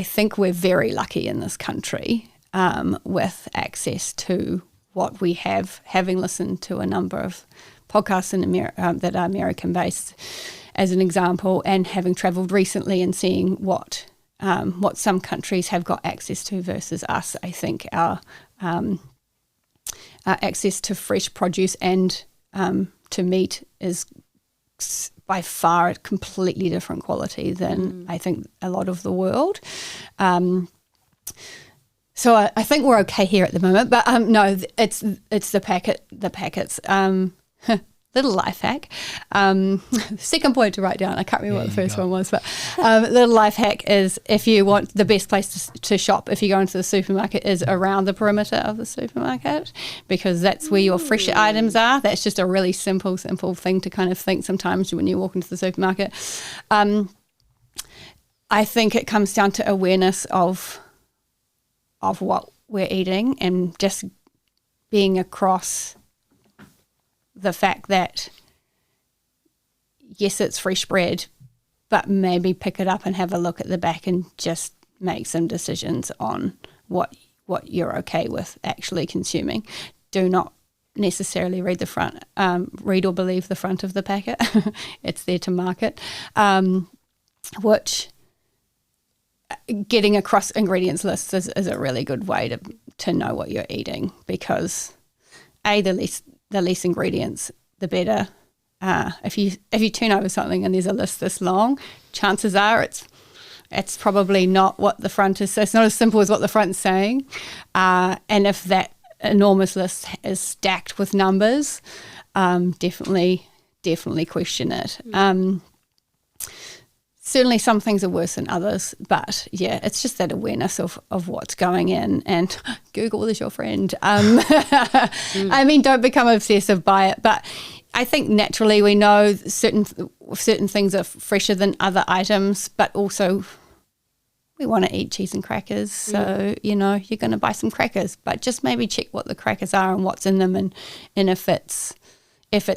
I think we're very lucky in this country with access to what we have, having listened to a number of podcasts in that are American-based, as an example, and having travelled recently and seeing what some countries have got access to versus us. I think our access to fresh produce and to meat is by far a completely different quality than I think a lot of the world. So I think we're okay here at the moment, but no, it's the packets. Little life hack. Second point to write down. I can't remember what the first one was, but little life hack is, if you want the best place to shop, if you go into the supermarket, is around the perimeter of the supermarket, because that's where your fresher items are. That's just a really simple thing to kind of think sometimes when you walk into the supermarket. I think it comes down to awareness of what we're eating, and just being across the fact that, yes, it's fresh bread, but maybe pick it up and have a look at the back and just make some decisions on what you're okay with actually consuming. Do not necessarily read the front, read or believe the front of the packet. It's there to market, which getting across ingredients lists is a really good way to know what you're eating, because the less ingredients, the better. If you turn over something and there's a list this long, chances are it's probably not what the front is. So it's not as simple as what the front's saying. And if that enormous list is stacked with numbers, definitely question it. Certainly some things are worse than others, but yeah, it's just that awareness of what's going in, and Google is your friend. I mean, don't become obsessive by it, but I think naturally we know certain things are fresher than other items, but also we want to eat cheese and crackers. So, you're going to buy some crackers, but just maybe check what the crackers are and what's in them, and if it's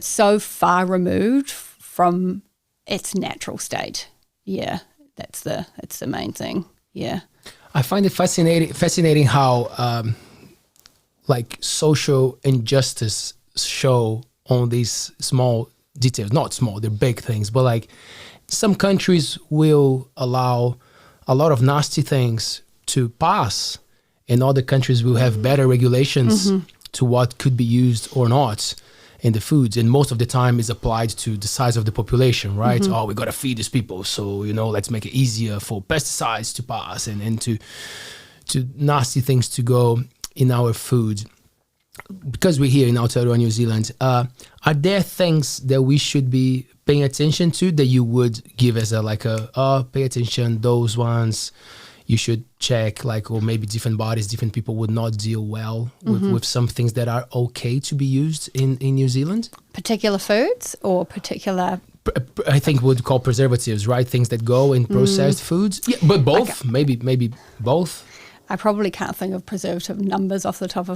so far removed from its natural state. Yeah, that's the main thing. Yeah, I find it fascinating how like social injustice show on these small details. Not small, they're big things, but like some countries will allow a lot of nasty things to pass, and other countries will have better regulations to what could be used or not in the foods, and most of the time is applied to the size of the population, right? Oh, we got to feed these people, so let's make it easier for pesticides to pass and to nasty things to go in our food. Because we're here in Aotearoa, New Zealand, are there things that we should be paying attention to that you would give as pay attention, those ones you should check, or maybe different bodies, different people would not deal well with some things that are okay to be used in New Zealand? Particular foods or particular? I think we'd call preservatives, right? Things that go in processed foods. Yeah, but both, maybe both. I probably can't think of preservative numbers off the top of